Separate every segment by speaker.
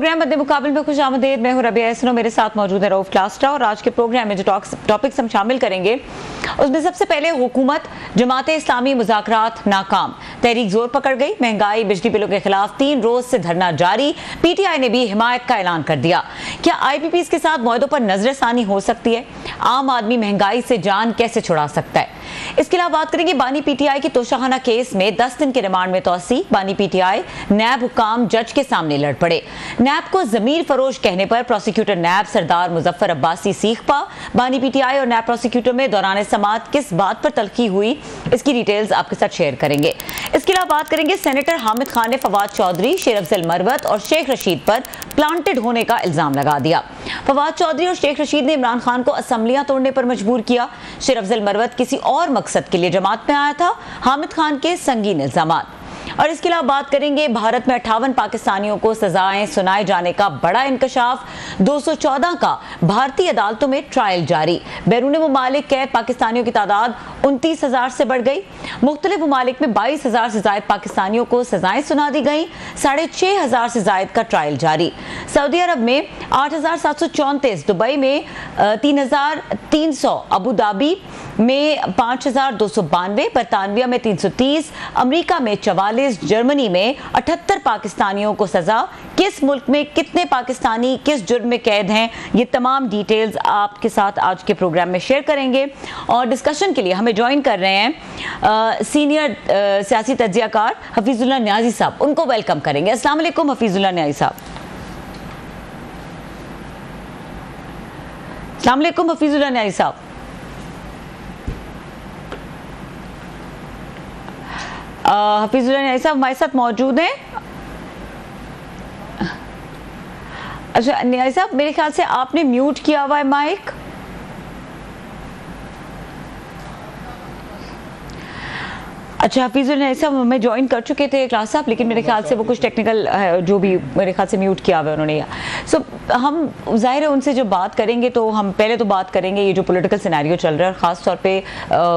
Speaker 1: Programme मद्दे मुकाबले में खुश आमदीद। मैं हूं रबिया एहसन, मेरे साथ मौजूद है रऊफ क्लास्ट्रा। और आज के प्रोग्राम में जो टॉपिक्स हम शामिल करेंगे उसमें सबसे पहले हुकूमत जमाते इस्लामी मुज़ाकरात नाकाम, तहरीक जोर पकड़ गई, महंगाई बिजली बिलों के खिलाफ 3 रोज से धरना जारी, PTI ने भी हिमायत का ऐलान कर दिया। क्या IPPs के साथ मुआहदों पर नजरसानी हो सकती है? आम आदमी महंगाई से जान कैसे छुड़ा सकता है? इसके अलावा बात करेंगे बानी PTI की तोशाखाना केस में 10 दिन के रिमांड में तोसी। बानी PTI नैब हुकाम जज के सामने लड़ पड़े। नैब को जमीर फरोश कहने पर प्रोसिक्यूटर नैब सरदार मुजफ्फर अब्बासी सीख पा। बानी PTI और नैब प्रोसिक्यूटर में दौरान समात किस बात पर तल्खी हुई, इसकी डिटेल्स आपके साथ शेयर करेंगे। इसके अलावा बात करेंगे सेनेटर हामिद खान ने फवाद चौधरी, शेर अफजल मरवत और शेख रशीद पर प्लांटेड होने का इल्जाम लगा दिया। फवाद चौधरी और शेख रशीद ने इमरान खान को असम्बलियां तोड़ने पर मजबूर किया। शेर अफजल मरवत किसी और मकसद के लिए जमात में आया था। हामिद खान के संगीन इल्जामात। और इसके अलावा बात करेंगे भारत में 58 पाकिस्तानियों को सजाएं सुनाए जाने का बड़ा इंकशाफ। 214 का भारतीय अदालतों में ट्रायल जारी। बैरून मुमालिक कैद पाकिस्तानियों की तादाद 29,000 से बढ़ गई। मुख्तलिफ मुमालिक में 22,000 से ज्यादा पाकिस्तानियों को सजाएं सुना दी गई। 6,500 से ज्यादा का ट्रायल जारी। सऊदी अरब में 8,734, दुबई में 3,300, अबू धाबी में 5,292, बरतानविया में 330, अमेरिका में 44, जर्मनी में 78 पाकिस्तानियों को सजा। किस मुल्क में कितने पाकिस्तानी किस जुर्म में कैद हैं, ये तमाम डिटेल्स आपके साथ आज के प्रोग्राम में शेयर करेंगे। और डिस्कशन के लिए हमें ज्वाइन कर रहे हैं सीनियर सियासी तज्जियाकार हफीजुल्लाह न्याजी साहब। उनको वेलकम करेंगे। अस्सलाम वालेकुम हफीजुल्लाह न्याजी साहब। अस्सलाम वालेकुम हफीजुल्लाह न्याजी साहब। हफीजुल्लाह न्याजी साहब हमारे साथ मौजूद हैं। अच्छा न्याजी साहब, मेरे ख्याल से आपने म्यूट किया हुआ है माइक। अच्छा हफीजुल्लाह न्याजी साहब हमें ज्वाइन कर चुके थे क्लास साहब, लेकिन मेरे ख्याल से वो कुछ टेक्निकल जो भी मेरे ख्याल से म्यूट किया हुआ है उन्होंने। सो हम जाहिर है उनसे जो बात करेंगे तो हम पहले तो बात करेंगे ये जो पॉलिटिकल सिनेरियो चल रहा है, ख़ास तौर पे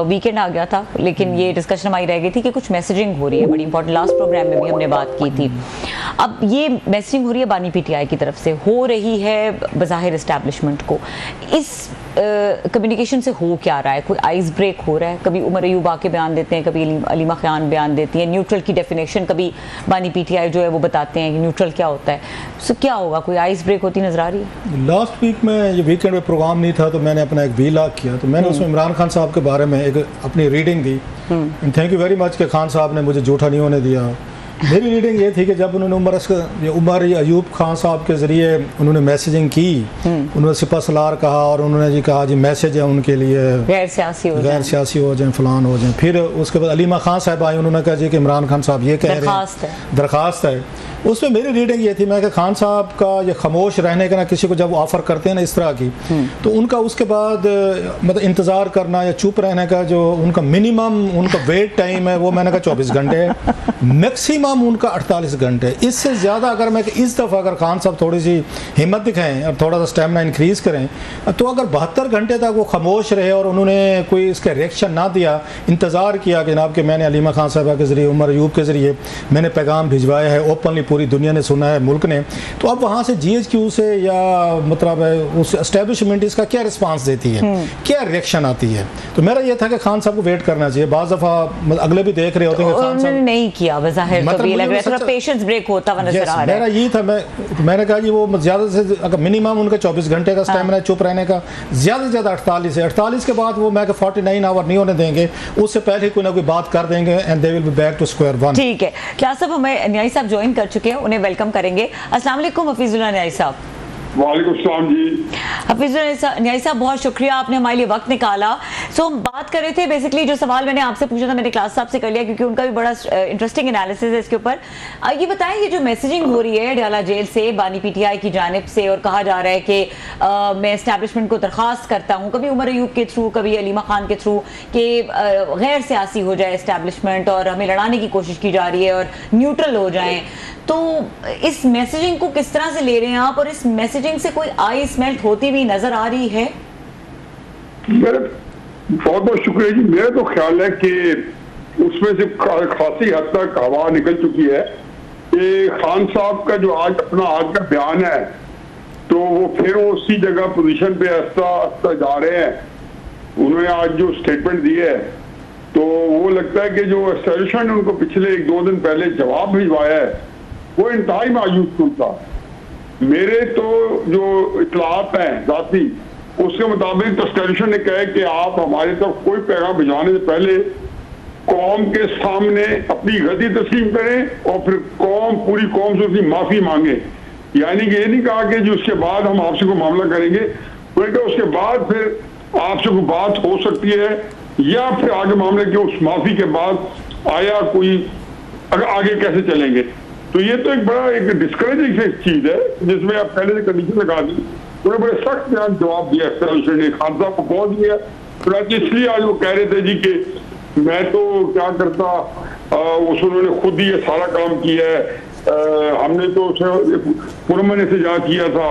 Speaker 1: वीकेंड आ गया था, लेकिन ये डिस्कशन हमारी रह गई थी कि कुछ मैसेजिंग हो रही है बड़ी इंपॉर्टेंट। लास्ट प्रोग्राम में भी हमने बात की थी। अब ये मैसेजिंग हो रही है बानी PTI की तरफ से, हो रही है बज़ाहिर इस्टेब्लिशमेंट को। इस कम्युनिकेशन से हो क्या रहा है? कोई आइस ब्रेक हो रहा है? कभी उमर अयूब आके बयान देते हैं, कभी अलीमा खान बयान देती है। न्यूट्रल की डेफिनेशन कभी बानी PTI जो है वो बताते हैं कि न्यूट्रल क्या होता है। सो क्या होगा, कोई आइस ब्रेक होती नजर आ रही है?
Speaker 2: लास्ट वीक में ये वीकेंड में प्रोग्राम नहीं था तो मैंने अपना एक वीलॉग किया, तो मैंने उसमें इमरान खान साहब के बारे में एक अपनी reading the. Thank you very much कि खान साहब ने मुझे झूठा नहीं होने दिया। मेरी रीडिंग ये थी कि जब उन्होंने उमर अयूब खान साहब के ज़रिए उन्होंने मैसेजिंग की, उन्होंने सिपह सलार कहा और उन्होंने जी कहा जी मैसेज है उनके लिए गैर सियासी हो जाएं, फलान हो जाएं। फिर उसके बाद अलीमा खान साहब आई, उन्होंने कहा जी कि इमरान खान साहब ये कह रहे हैं, दरख्वास्त है। उसमें मेरी रीडिंग ये थी, मैं कि खान साहब का ये खामोश रहने का ना, किसी को जब ऑफ़र करते हैं ना इस तरह की, तो उनका उसके बाद मतलब इंतज़ार करना या चुप रहने का जो उनका मिनिमम उनका वेट टाइम है वो मैंने कहा 24 घंटे है, मैक्सिमम उनका 48 घंटे। इससे ज़्यादा अगर मैं इस दफ़ा अगर खान साहब थोड़ी सी हिम्मत दिखाएं और थोड़ा सा स्टेमिना इंक्रीज़ करें, तो अगर 72 घंटे तक वो खामोश रहे और उन्होंने कोई इसका रिएक्शन ना दिया, इंतज़ार किया कि जनाब कि मैंने अलीमा खान साहबा के ज़रिए, उमर अयूब के ज़रिए मैंने पैगाम भिजवाया है, ओपनली पूरी दुनिया ने सुना है, मुल्क ने, तो अब वहाँ से GHQ से या मतलब उस एस्टेब्लिशमेंट इसका क्या रिस्पांस देती है, क्या रिएक्शन आती है। तो मेरा ये था कि खान साहब को वेट करना चाहिए। बाज़ दफ़ा अगले भी देख रहे होते हैं कि खान साहब
Speaker 1: नहीं किया, बज़ाहिर तो ये लग रहा है थोड़ा पेशेंस ब्रेक होता हुआ नजर आ रहा है।
Speaker 2: मेरा यही था, मैंने कहा जी वो ज़्यादा से अगर मिनिमम उनका 24 घंटे का स्टैमिना चुप रहने का, ज़्यादा से ज़्यादा 48 है। 48 के बाद वो मैं 49 आवर नहीं होने देंगे, उससे पहले कोई ना कोई बात कर देंगे and they will be back to square one.
Speaker 1: ठीक है, क्या सब हमें न्याजी साहब ज्वाइन कर चुके हैं, उन्हें वेलकम करेंगे। अस्सलाम वालेकुम हफीजुल्लाह न्याजी साहब।
Speaker 3: वालेकुम सलाम जी।
Speaker 1: हफीजुल्लाह न्याजी साहब बहुत शुक्रिया, आपने हमारे लिए वक्त निकाला। सो हम बात कर रहे थे बेसिकली, जो सवाल मैंने आपसे पूछा था मैंने क्लास साहब से कर लिया क्योंकि उनका भी बड़ा इंटरेस्टिंग एनालिसिस है इसके ऊपर। ये बताएं, ये जो मैसेजिंग हो रही है डयाला जेल से बानी PTI की जानिब से और कहा जा रहा है कि मैं एस्टैब्लिशमेंट को दरख्वास्त करता हूँ, कभी उमर अयूब के थ्रू, कभी अलीमा खान के थ्रू, कि गैर सियासी हो जाए एस्टैब्लिशमेंट और हमें लड़ाने की कोशिश की जा रही है और न्यूट्रल हो जाएं, तो इस मैसेजिंग को किस तरह से ले रहे हैं आप? और इस मैसेजिंग से कोई आई स्मेल्ट होती भी नजर आ रही है?
Speaker 3: मेरे बहुत बहुत शुक्रिया जी। मेरा तो ख्याल है कि उसमें से खासी हद तक हवा निकल चुकी है कि खान साहब का जो आज का बयान है, तो वो फिर उसी जगह पोजीशन पे आस्ता जा रहे हैं। उन्होंने आज जो स्टेटमेंट दी है, तो वो लगता है कि जो एस्टेब्लिशमेंट ने उनको पिछले 1-2 दिन पहले जवाब भिजवाया है, वो इंतहाई मायूस था। मेरे तो जो इतलात हैं जाती, उसके मुताबिक तो एस्टेब्लिशमेंट ने कहा कि आप हमारी तरफ कोई पैगाम भिजवाने से पहले कौम के सामने अपनी गलती तस्लीम करें और फिर पूरी कौम से उसकी माफी मांगे। यानी कि ये नहीं कहा कि जो उसके बाद हम आपसे कोई मामला करेंगे, बल्कि उसके बाद फिर आपसे कोई बात हो सकती है, या फिर आगे मामले के उस माफी के बाद आया कोई आगे कैसे चलेंगे। तो ये तो एक बड़ा एक डिस्करेजिंग चीज है, जिसमें आप पहले से कंडीशन लगा दी। उन्होंने बड़े सख्त जवाब दिया ने खान साहब को पहुंच दिया। तो इसलिए आज वो कह रहे थे जी कि मैं तो क्या करता, उन्होंने खुद ही ये सारा काम किया है, हमने तो उसे पुरअमन एहतजाज किया था,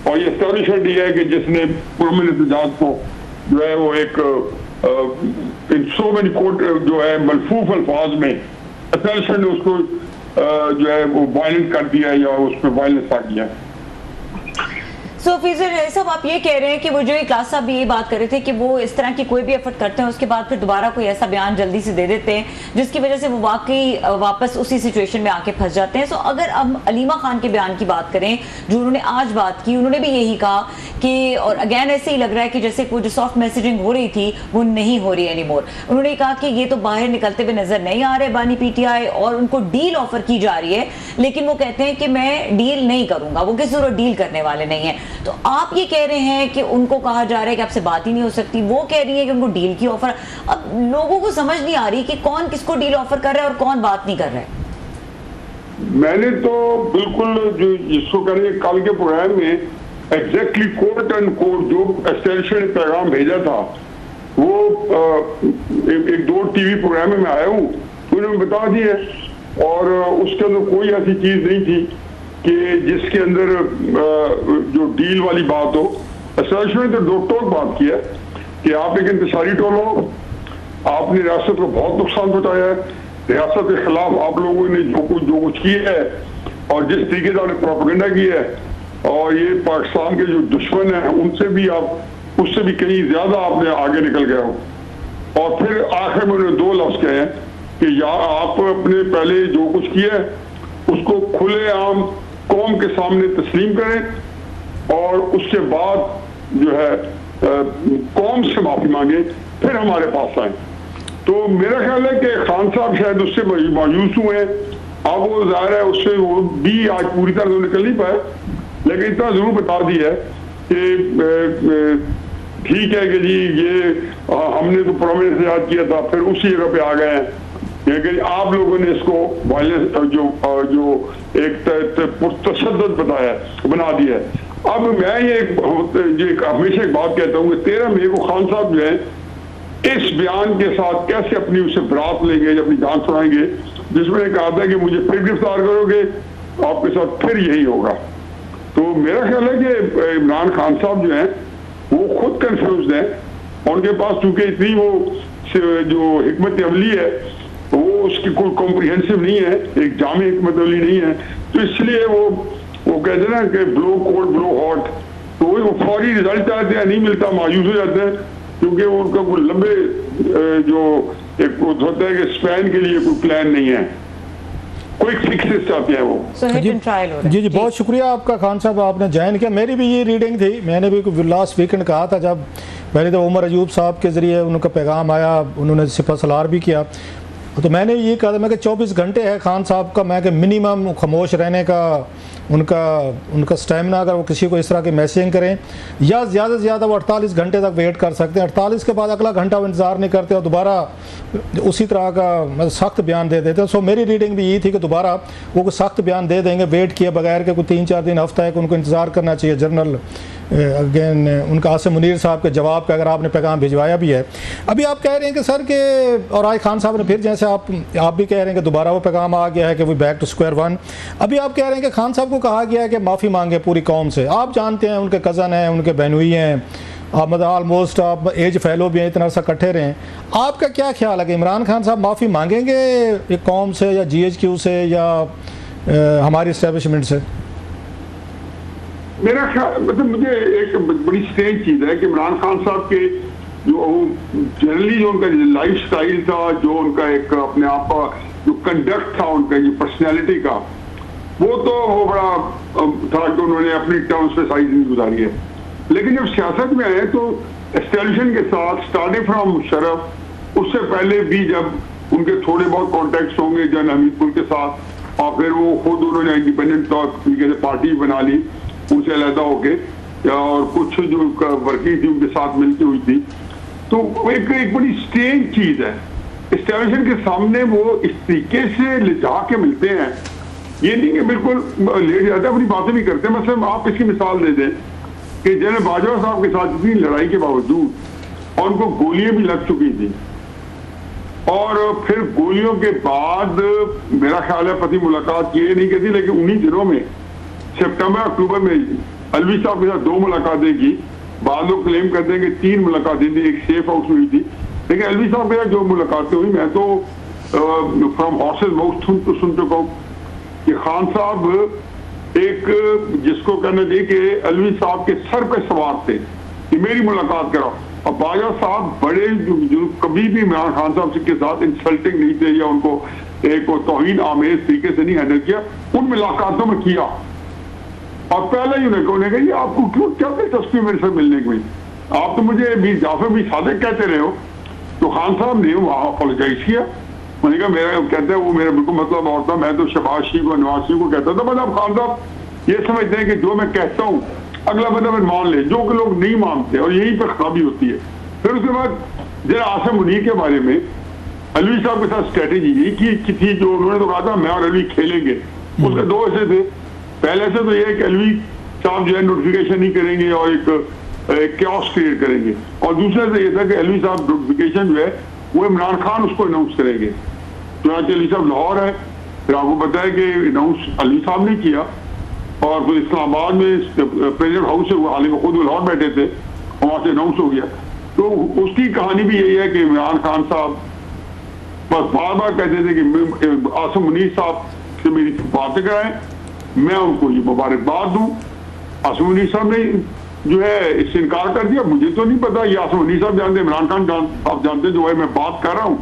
Speaker 3: और ये एस्टेब्लिशमेंट ये है कि जिसने पुरअमन एहतजाज को जो है वो एक इन सो मेनी कोर्ट जो है मलफूफ अल्फाज में एस्टेब्लिशमेंट ने उसको जो है वो वायलेंट कर दिया या उस पर वायलेंस आ गया।
Speaker 1: सो फीजर साहब, आप ये कह रहे हैं कि वो जो क्लास साहब भी ये बात कर रहे थे कि वो इस तरह की कोई भी एफर्ट करते हैं, उसके बाद फिर दोबारा कोई ऐसा बयान जल्दी से दे देते हैं जिसकी वजह से वो वाकई वापस उसी सिचुएशन में आके फंस जाते हैं। सो अगर अब अलीमा खान के बयान की बात करें, जो उन्होंने आज बात की, उन्होंने भी यही कहा कि, और अगेन ऐसे ही लग रहा है कि जैसे वो जो सॉफ्ट मैसेजिंग हो रही थी वो नहीं हो रही एनी मोर। उन्होंने कहा कि ये तो बाहर निकलते हुए नजर नहीं आ रहे बानी पीटीआई, और उनको डील ऑफर की जा रही है, लेकिन वो कहते हैं कि मैं डील नहीं करूंगा, वो किसी जरूर डील करने वाले नहीं है। तो आप ये कह रहे हैं कि उनको कहा जा रहा है कि आपसे बात ही नहीं हो सकती, वो कह रही है कि उनको डील की ऑफर। अब लोगों को समझ नहीं आ रही कि कौन किसको डील ऑफर कर रहा है और कौन बात नहीं कर रहा है।
Speaker 3: मैंने तो बिल्कुल जो जिसको कह रहे हैं कल के प्रोग्राम में एग्जैक्टली कोट एंड कोट जो एस्टेब्लिशमेंट ने पैगाम भेजा था, वो एक 2 टीवी प्रोग्राम में मैं आया हूँ, उन्होंने बता दिए, और उसके अंदर कोई ऐसी चीज नहीं थी कि जिसके अंदर जो डील वाली बात हो। एस्टेब्लिशमेंट ने तो टोक बात की है कि आप एक इंतशारी टोल हो, आपने रियासत को बहुत नुकसान पहुंचाया है, रियासत के खिलाफ आप लोगों ने जो कुछ किया है, और जिस तरीके से आपने प्रोपेगेंडा किया है, और ये पाकिस्तान के जो दुश्मन हैं उनसे भी आप उससे भी कहीं ज्यादा आपने आगे निकल गए हो। और फिर आखिर में उन्होंने 2 लफ्ज कहे हैं कि या आप अपने पहले जो कुछ किया है उसको खुलेआम कौम के सामने तस्लीम करें, और उसके बाद जो है कौम से माफी मांगे, फिर हमारे पास आए। तो मेरा ख्याल है कि खान साहब शायद उससे मायूस हुए हैं। अब वो जाहिर है उससे वो भी आज पूरी तरह से निकल नहीं पाए, लेकिन इतना जरूर बता दिया है कि ठीक है कि जी ये हमने तो पुरअमन एहतजाज किया था, फिर उसी जगह पे आ गए हैं, लेकिन आप लोगों ने इसको वायलेंस जो एक पुरतशद्दुद बना दिया है। अब मैं ये हमेशा एक बात कहता हूँ कि 13 मई को खान साहब जो है इस बयान के साथ कैसे अपनी उससे बरात लेंगे, अपनी जान छुड़ाएंगे, जिसमें कहा था कि मुझे फिर गिरफ्तार करोगे, आपके साथ फिर यही होगा। तो मेरा ख्याल है कि इमरान खान साहब जो है वो खुद कंफ्यूज हैं, उनके पास चूंकि इतनी वो जो हिकमत अमली है वो उसकी कोई कॉम्प्रिहेंसिव नहीं है, एक जामी हिकमत अमली नहीं है, तो इसलिए वो कहते हैं ना कि ब्लो कोल्ड ब्लो हॉट, तो वो फौरी रिजल्ट आते हैं, नहीं मिलता, मायूस हो जाते हैं, क्योंकि उनका कोई लंबे जो एक होता है कि स्पैन के लिए कोई प्लान नहीं है, कोई फिक्सेस चाहते हैं वो।
Speaker 2: जी बहुत शुक्रिया आपका खान साहब, आपने ज्वाइन किया। मेरी भी ये रीडिंग थी, मैंने भी लास्ट वीकेंड कहा था, जब पहले तो उमर अयूब साहब के ज़रिए उनका पैगाम आया, उन्होंने सिपहसालार भी किया, तो मैंने ये कहा था मैं कि 24 घंटे है खान साहब का, मैं कि मिनिमम खामोश रहने का उनका स्टेमिना, अगर वो किसी को इस तरह की मैसेजिंग करें, या ज़्यादा से ज़्यादा वो 48 घंटे तक वेट कर सकते हैं, 48 के बाद अगला घंटा वो इंतज़ार नहीं करते और दोबारा उसी तरह का मतलब सख्त बयान दे देते हैं। सो मेरी रीडिंग भी यही थी कि दोबारा वो कोई सख्त बयान दे देंगे, वेट किए बगैर के कोई 3-4 दिन हफ्ता है कि उनको इंतज़ार करना चाहिए। जनरल अगेन उनका आसिम मुनीर साहब के जवाब का अगर आपने पैगाम भिजवाया भी है, अभी आप कह रहे हैं कि सर के, और आज खान साहब ने फिर जैसे आप भी कह रहे हैं कि दोबारा वो पैगाम आ गया है कि वो बैक टू स्क्वायर वन, अभी आप कह रहे हैं कि खान साहब को कहा गया है कि माफ़ी मांगे पूरी कौम से। आप जानते हैं उनके कज़न हैं, उनके बहनोई हैं, आप मतलब ऑलमोस्ट आप एज फेलो भी हैं, इतना सा इकट्ठे रहें, आपका क्या ख्याल है कि इमरान खान साहब माफ़ी मांगेंगे एक कौम से या GHQ से, या हमारी इस्टेब्लिशमेंट से?
Speaker 3: मेरा ख्याल मतलब मुझे एक बड़ी स्ट्रेंज चीज़ है कि इमरान खान साहब के जो जनरली जो उनका लाइफ स्टाइल था, जो उनका एक अपने आप का जो कंडक्ट था, उनका जो पर्सनैलिटी का, वो तो वो बड़ा था कि उन्होंने अपनी टर्म्स पे सारी जिंदगी गुजारी है। लेकिन जब सियासत में आए तो एस्टेब्लिशमेंट के साथ स्टार्टिंग फ्रॉम मुशर्रफ, उससे पहले भी जब उनके थोड़े बहुत कॉन्टेक्ट्स होंगे जनरल हमीदपुर के साथ, और फिर वो खुद उन्होंने इंडिपेंडेंट तरीके से पार्टी बना ली उनसे अलहदा होके, और कुछ जो वर्किंग थी उनके साथ मिलती हुई थी। तो एक बड़ी स्ट्रेंज चीज है, एस्टेब्लिशमेंट के सामने वो इस तरीके से ले जाके मिलते हैं। ये नहीं कि बिल्कुल लेट जाते, अपनी बातें भी करते हैं। मतलब आप इसकी मिसाल दे दें कि जनरल बाजवा साहब के साथ इतनी लड़ाई के बावजूद, और उनको गोलियां भी लग चुकी थी, और फिर गोलियों के बाद मेरा ख्याल है पति मुलाकात ये नहीं कहती, लेकिन उन्हीं दिनों में सितंबर अक्टूबर में अलवी साहब के साथ 2 मुलाकातें की। बाद लोग क्लेम करते हैं कि 3 मुलाकातें थी, एक सेफ हाउस में हुई थी, लेकिन अलवी साहब के साथ जो मुलाकातें हुई, मैं तो फ्रॉम हॉर्सेस माउथ सुन चुका हूँ कि खान साहब एक जिसको कहना चाहिए कि अलवी साहब के सर पे सवार थे कि मेरी मुलाकात कराओ। और बाजवा साहब बड़े जो कभी भी इमरान खान साहब के साथ इंसल्टिंग नहीं थे या उनको एक तौहीन आमेज तरीके से नहीं हैंडल किया, उन मुलाकातों में किया। और पहले ही उन्हें कहा आपको क्यों क्या दिलचस्पी मेरे से मिलने की, आप तो मुझे मीर जाफर भी सादिक कहते रहे हो। तो खान साहब ने वहां अपोलोजाइज किया, मैंने कहा मेरा कहते हैं वो मेरा बिल्कुल मतलब और था, मैं तो शहबाज शरीफ को नवाज शरीफ को कहता था, मतलब खान साहब ये समझते हैं कि जो मैं कहता हूँ अगला बंदा मैं मान ले, जो कि लोग नहीं मानते, और यहीं पर खराबी होती है। फिर उसके बाद जरा आसिम मुनीर के बारे में अलवी साहब के साथ स्ट्रेटेजी यही की थी, जो उन्होंने तो कहा था मैं और अलवी खेलेंगे। उसके 2 ऐसे थे, पहले से तो ये है कि अलवी साहब जो है नोटिफिकेशन नहीं करेंगे और एक कैओस क्रिएट करेंगे, और दूसरे से ये था कि अलवी साहब नोटिफिकेशन जो है वो इमरान खान उसको अनाउंस करेंगे। तो अलवी साहब लाहौर है, फिर आपको पता है कि अनाउंस अलवी साहब ने किया, और फिर इस्लामाबाद में प्रेसिडेंट हाउस से आलिम खुद लाहौर बैठे थे, और वहां से अनाउंस हो गया। तो उसकी कहानी भी यही है कि इमरान खान साहब बस बार बार कहते थे कि आसिम मुनीर साहब से मेरी बातें कराएं, मैं उनको ये मुबारकबाद दूं। आसिम मुनीर साहब ने जो है इससे इनकार कर दिया, मुझे तो नहीं पता, ये आसिम मुनीर साहब जानते, इमरान खान साहब जानते जो है मैं बात कर रहा हूँ,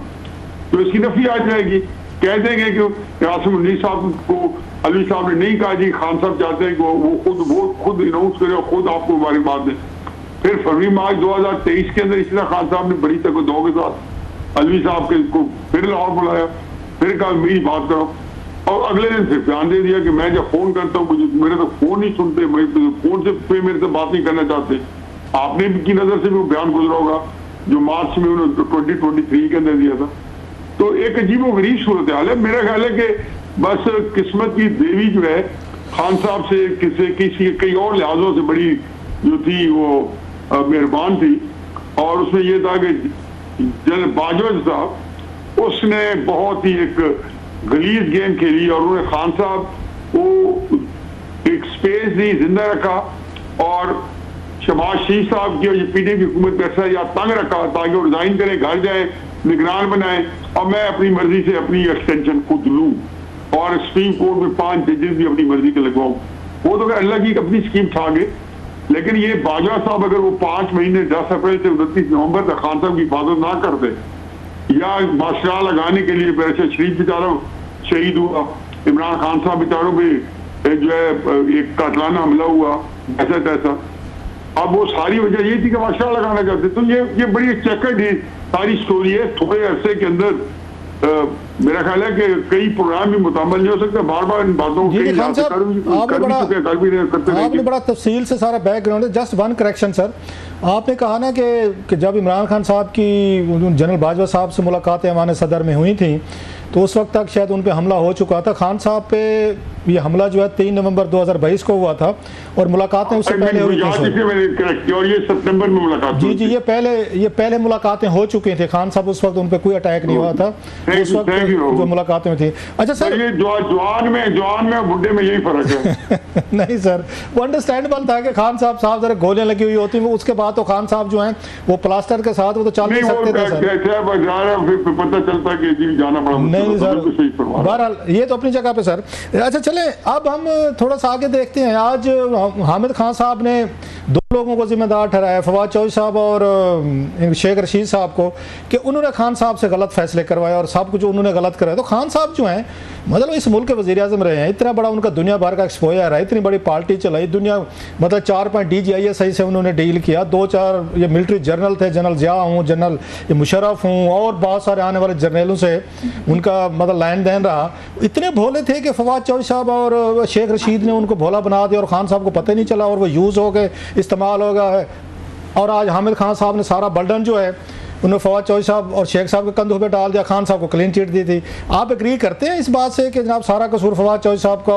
Speaker 3: तो इसकी नफी आ जाएगी। कह देंगे कि आसिम मुनीर साहब को अलवी साहब ने नहीं कहा जी, खान साहब चाहते हैं कि वो खुद अनाउंस करे और खुद आपको मुबारकबाद दें। फिर फरवरी मार्च 2023 के अंदर इसी तरह खान साहब ने बड़ी तकदो के साथ अलवी साहब के को फिर लाहौर बुलाया, फिर कहा मेरी बात करो, और अगले दिन फिर बयान दे दिया कि मैं जब फोन करता हूँ मुझे मेरे तो फोन नहीं सुनते, फोन से मेरे से बात नहीं करना चाहते। आपने की नजर से भी वो बयान गुजरा होगा जो मार्च में उन्होंने 2023 के अंदर दिया था। तो एक अजीब गरीब सूरत हाल है। मेरा ख्याल है कि बस किस्मत की देवी जो है खान साहब से किसी कई और लिहाजों से बड़ी जो थी वो मेहरबान थी, और उसमें यह था कि जनरल बाजवा साहब उसने बहुत ही एक गलीज गेम खेली, और उन्होंने खान साहब को एक स्पेस दी, जिंदा रखा, और शहबाज शरीफ साहब की और पीडीपी की हुकूमत का या तंग रखा ताकि वो रिजाइन करें, घर जाए, निगरान बनाए, और मैं अपनी मर्जी से अपनी एक्सटेंशन खुद लूं, और सुप्रीम कोर्ट में 5 जजेस भी अपनी मर्जी के लगवाऊं। वो तो अल्लाह की अपनी स्कीम था गए, लेकिन ये बाजवा साहब अगर वो 5 महीने 10 अप्रैल से 29 नवंबर तक खान साहब की हिफाजत ना करते, या माशरा लगाने के लिए वैसे शरीफ बेचारा शहीद हुआ, इमरान खान साहब बेचारों पे जो है एक कातलाना हमला हुआ ऐसा तैसा, अब वो सारी वजह यही थी कि माशरा लगाना चाहते। तो ये बड़ी चेकर्ड सारी स्टोरी है। थोड़े अरसे के अंदर मेरा ख्याल है कि कई प्रोग्राम भी मुकम्मल नहीं हो सकते, बार बार इन बातों
Speaker 2: आपने बड़ा तफसील से सारा बैकग्राउंड है। जस्ट वन करेक्शन सर, आपने कहा ना कि जब इमरान खान साहब की जनरल बाजवा साहब से मुलाकातें अमान सदर में हुई थी तो उस वक्त तक शायद उन पे हमला हो चुका था। खान साहब पे ये हमला जो है 3 नवंबर 2022 को हुआ था और मुलाकातें उससे पहले हुई थी।
Speaker 3: और ये सितंबर में मुलाकात
Speaker 2: जी जी, ये पहले मुलाकातें हो चुकी थी। खान साहब उस वक्त उन पर कोई अटैक नहीं हुआ था उस वक्त जो मुलाकातें थी। अच्छा सर,
Speaker 3: ये जवान में बुढ़े में यही फर्क है।
Speaker 2: नहीं सर, वो अंडरस्टैंडेबल था कि खान साहब जरा गोलियां लगी हुई होती, वो उसके बाद तो खान साहब जो हैं वो प्लास्टर के साथ वो तो चल नहीं सकते थे सर।
Speaker 3: पता चलता कि जाना पड़ा।
Speaker 2: नहीं सर, बहरहाल ये तो अपनी जगह पे सर। अच्छा चले, अब हम थोड़ा सा आगे देखते हैं। आज हामिद खान साहब ने 2 लोगों को जिम्मेदार ठहराया, फवाद चौधरी साहब और शेख रशीद साहब को, कि उन्होंने खान साहब से गलत फैसले करवाए और सब कुछ उन्होंने गलत कराया। तो खान साहब जो हैं मतलब इस मुल्क के वज़ीर आज़म रहे हैं, इतना बड़ा उनका दुनिया भर का एक्सपोजर है, इतनी बड़ी पार्टी चलाई दुनिया, मतलब 4-5 DGISI से उन्होंने डील किया, 2-4 ये मिलिट्री जनरल थे, जनरल ज़िया हूँ, जनरल मुशर्रफ हूँ और बहुत सारे आने वाले जर्नलों से उनका मतलब लेन देन रहा। इतने भोले थे कि फवाद चौधरी साहब और शेख रशीद ने उनको भोला बना दिया और खान साहब को पता ही नहीं चला और वो यूज़ हो गए, इस्तेमाल हो गया है। और आज हामिद खान साहब ने सारा बर्डन जो है उन्होंने फवाद चौधरी साहब और शेख साहब के कंधों पे डाल दिया, खान साहब को क्लीन चिट दी थी। आप एग्री करते हैं इस बात से कि जनाब सारा कसूर फवाद चौधरी साहब का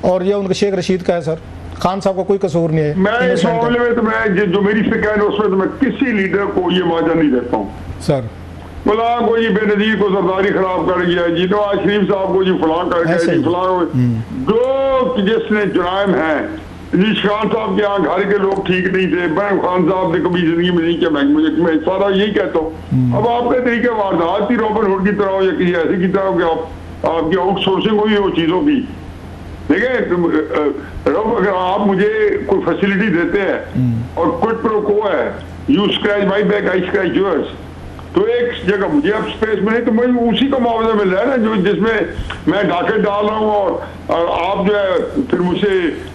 Speaker 2: और ये उनके शेख रशीद का है सर? खान साहब का कोई कसूर नहीं है?
Speaker 3: मैं इस मामले में तो मैं जो मेरी फिक्र है उसमें तो मैं किसी लीडर को ये माजा नहीं देता हूँ सर। फला कोई बेनजीर को सरदारी खराब कर गया जी, नवाज शरीफ साहब को जी फलां कर गया जी, फलां जो जिसने जुराइम है जी। खान साहब के यहाँ घर के लोग ठीक नहीं थे, मैं खान साहब ने कभी जिंदगी में नहीं किया, मैं सारा यही कहता हूँ। अब आपके तरीके वारदात की रॉबिन हुड की तरह हो या किसी ऐसी की तरह हो कि आपकी आउटसोर्सिंग हुई हो चीजों की, ठीक है। अगर आप मुझे कोई फैसिलिटी देते हैं और क्विड प्रो को है, you scratch my back I scratch yours, तो एक जगह मुझे अब स्पेस मिले तो मुझे उसी का मुआवजा मिल रहा है ना, जो जिसमें मैं डाके डाल रहा हूँ और आप जो है फिर मुझसे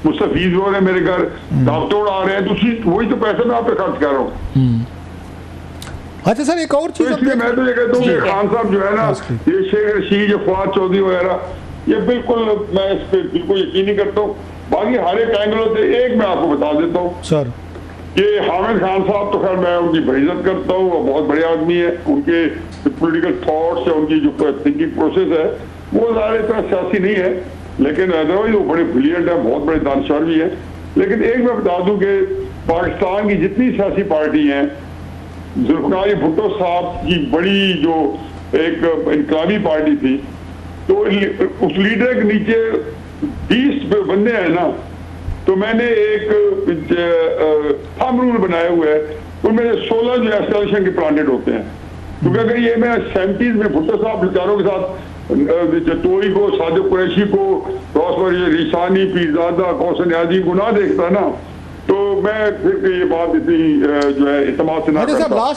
Speaker 3: फीस हो रहे हैं, मेरे घर दाव तोड़ आ रहे हैं, तो वही तो पैसा मैं आप पे खर्च कर रहा हूँ।
Speaker 2: अच्छा सर, एक और चीज
Speaker 3: तो मैं तो ये कहता हूँ कि खान साहब जो है ना, ये शेख रशीद, फवाद चौधरी वगैरह, ये बिल्कुल मैं इस पर बिल्कुल यकीन नहीं करता हूँ। बाकी हर एक एंगलों से एक मैं आपको बता देता हूँ सर, ये हामिद खान साहब तो खैर मैं उनकी बड़ी इज्जत करता हूँ, वो बहुत बड़े आदमी है, उनके पॉलिटिकल थॉट्स है, उनकी जो थिंकिंग प्रोसेस है वो ज़्यादा इतना सियासी नहीं है, लेकिन अदरवाइज वो बड़े ब्रिलियंट है, बहुत बड़े दानशवर भी है। लेकिन एक मैं बता दूं कि पाकिस्तान की जितनी सियासी पार्टी हैं, जुल्फिकार भुट्टो साहब की बड़ी जो एक इनकलाबी पार्टी थी, तो उस लीडर के नीचे 20 बंदे हैं ना, तो मैंने एक थंब रूल बनाए हुए है, उनमें 16 जो एस्टेब्लिशमेंट के प्लांटेड होते हैं। क्योंकि अगर ये मैं 70s में भुट्टो साहब बेचारों के साथ जतोई को, सादिक कुरैशी को, रिसानी, पीरजादा, कौसर न्याजी को ना देखता ना, तो मैं फिर ये बात इतनी जो है इत्तेमाद से ना करता। नवाज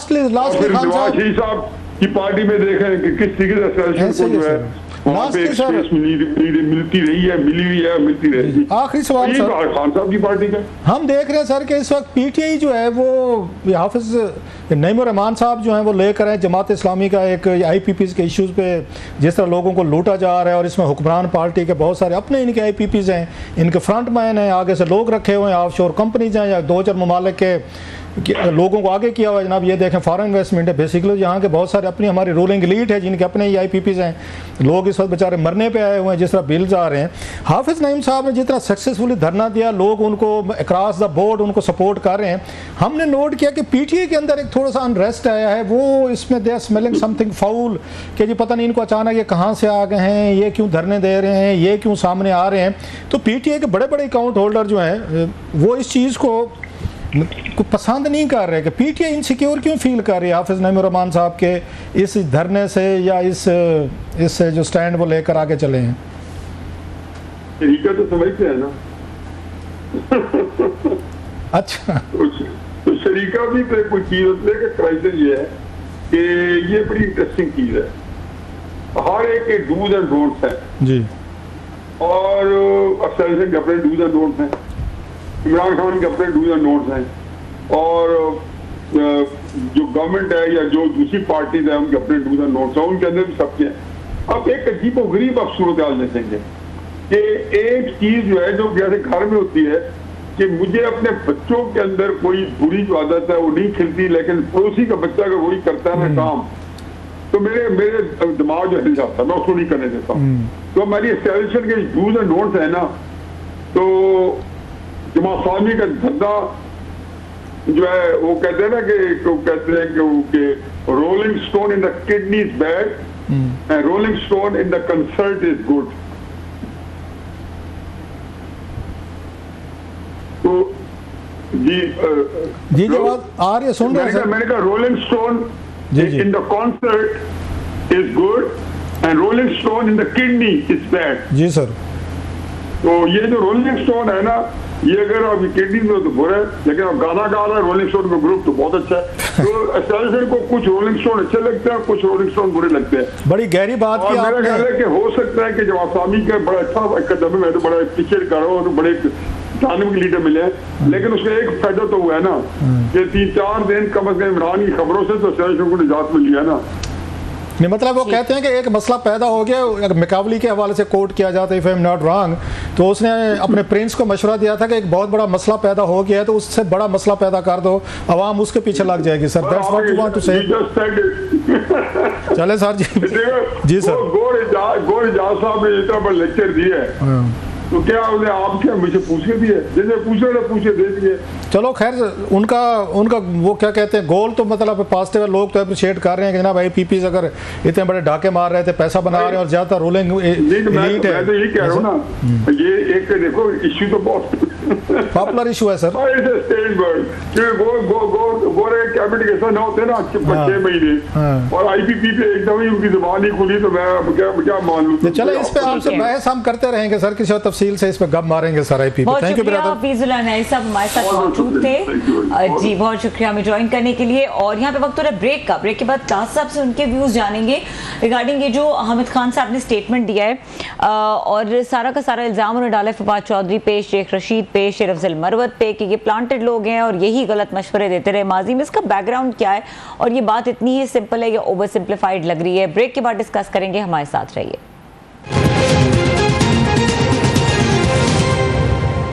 Speaker 3: शरीफ साहब की पार्टी में देखें कि किस तरीके से एस्टेब्लिशमेंट को जो है मिलती रही है, मिली हुई है, मिलती रहेगी।
Speaker 2: आखिरी सवाल सर,
Speaker 3: खान साहब की पार्टी का
Speaker 2: हम देख रहे हैं सर कि इस वक्त पीटीआई जो है वो हाफिज नईमुर रहमान साहब जो हैं वो लेकर आए जमात इस्लामी का एक IPPs के इश्यूज़ पे, जिस तरह लोगों को लूटा जा रहा है, और इसमें हुक्मरान पार्टी के बहुत सारे अपने इनके IPPs हैं, इनके फ्रंट मैन हैं, आगे से लोग रखे हुए हैं, ऑफशोर कंपनीज हैं या 2-4 ममालिक के लोगों को आगे किया हुआ है। जनाब ये देखें फॉरेन इन्वेस्टमेंट है बेसिकली, यहाँ के बहुत सारे अपनी हमारी रूलिंग एलीट है जिनके अपने ही IPPs हैं। लोग इस वक्त बेचारे मरने पे आए हुए हैं, जिस तरह बिल्स आ रहे हैं। हाफिज नईम साहब ने जितना सक्सेसफुली धरना दिया, लोग उनको अक्रॉस द बोर्ड उनको सपोर्ट कर रहे हैं। हमने नोट किया कि PTI के अंदर एक थोड़ा सा अनरेस्ट आया है, वो इसमें they are smelling something foul, कि जी पता नहीं इनको अचानक ये कहाँ से आ गए हैं, ये क्यों धरने दे रहे हैं, ये क्यों सामने आ रहे हैं। तो PTI के बड़े बड़े अकाउंट होल्डर जो हैं वो इस चीज़ को पसंद नहीं कर रहे कि PTI इनसिक्योर क्यों फील कर रही है हाफिज नईमुर रहमान साहब के इस धरने से या इस जो स्टैंड वो लेकर आगे चले हैं।
Speaker 3: तरीका तो समझते हैं ना।
Speaker 2: अच्छा,
Speaker 3: तो शरीका भी तो कोई चीज होती है कि क्राइसिस ये है कि ये बड़ी इंटरेस्टिंग चीज है, हर एक के डूज एंड डोंट्स हैं
Speaker 2: जी,
Speaker 3: और अफसर के अपने डूज एंड डोंट्स हैं, इमरान खान के अपने डूज एंड डोंट्स हैं, और जो गवर्नमेंट है या जो दूसरी पार्टीज है उनके अपने डूज एंड डोंट्स हैं, उनके अंदर भी सबके हैं। अब एक अजीब और गरीब आप सूरत हाल देखेंगे कि एक चीज जो है जो जैसे घर में होती है कि मुझे अपने बच्चों के अंदर कोई बुरी जो आदत है वो नहीं खिलती, लेकिन पड़ोसी का बच्चा अगर वही करता है ना काम, तो मेरे दिमाग जो हिल जाता है, मैं उसको नहीं करने देता। तो हमारी एस्टैब्लिशमेंट के डूज एंड डोंट्स है ना, तो जमात इस्लामी का धंधा जो है वो कहते हैं ना कि rolling stone in the kidney is bad and rolling stone in the concert is good. तो
Speaker 2: जी जब आ रही है सुन रहे हैं
Speaker 3: मैंने कहा Rolling stone in the concert is good and rolling stone in the kidney is bad.
Speaker 2: जी सर।
Speaker 3: तो ये जो रोलिंग स्टोन है ना, ये अगर अभी किडनी में तो बुरा है, लेकिन अब गाना गा रहा है रोलिंग स्टोन का ग्रुप तो बहुत अच्छा है। तो एस्टैब्लिशमेंट को कुछ रोलिंग स्टोन अच्छे लगते हैं, कुछ रोलिंग स्टोन बुरे लगते हैं।
Speaker 2: बड़ी गहरी बात की
Speaker 3: आपने। मेरा ख्याल है कि हो सकता है कि जब आसामी का बड़ा अच्छा कदम है, मैं तो बड़ा पिक्चर कर रहा हूँ, तो बड़े धार्मिक लीडर मिले हैं, लेकिन उसका एक फायदा तो हुआ है ना कि 3-4 दिन कम से कम इमरान की खबरों से तो एस्टैब्लिशमेंट को निजात मिली है ना।
Speaker 2: नहीं मतलब वो कहते हैं कि एक मसला पैदा हो गया, अगर मिकावली के हवाले से कोट किया जाता है if I am not wrong, तो उसने अपने प्रिंस को मशवरा दिया था कि एक बहुत बड़ा मसला पैदा हो गया है, तो उससे बड़ा मसला पैदा कर दो, अवाम उसके पीछे लग जाएगी। Sir that's what you want to say. चले सर जी। जी सर।
Speaker 3: गोर इजाज साहब ने इतना बड़ा लेक्चर दिया है, तो क्या उन्हें आप क्या मुझे पूछ के दिए, जैसे पूछे दे दिए।
Speaker 2: चलो खैर उनका वो क्या कहते हैं गोल तो मतलब पॉजिटिव है, लोग तो अप्रिशिएट कर रहे हैं कि जनाब IPPs अगर इतने बड़े डाके मार रहे थे, पैसा बना रहे हैं और ज्यादा रूलिंग
Speaker 3: मैं तो यही कह रहा हूँ ना, ये एक देखो इश्यू तो बहुत
Speaker 2: पॉपुलर इशू है सर।
Speaker 3: गोरे कैबिनेट के साथ होते ना 6 महीने और IPP पे एकदम ही उनकी जुबान ही खुली, तो मैं क्या मान लूं।
Speaker 2: चलो इस पे आपसे बहस हम करते रहेंगे सर, किसी तफसील से इस पे गप मारेंगे sir IPP।
Speaker 1: Thank you brother. Faizul Anis साहब हमारे साथ मौजूद थे। जी बहुत शुक्रिया हमें ज्वाइन करने के लिए। और यहाँ पे वक्त हो रहा है ब्रेक का। ब्रेक के बाद ताज साहब से उनके व्यूज जानेंगे रिगार्डिंग ये जो हामिद खान साहब ने स्टेटमेंट दिया है और सारा का सारा इल्जाम उन्होंने डाला है फवाद चौधरी पे, शेख रशीद पे, शेर अफजल मरवत पे कि ये प्लांटेड लोग हैं और यही गलत मशवरे देते रहे माजी में। इसका बैकग्राउंड क्या है और ये बात इतनी ही सिंपल है या ओवर सिंप्लीफाइड लग रही है? ब्रेक के बाद डिस्कस करेंगे, हमारे साथ रहिए।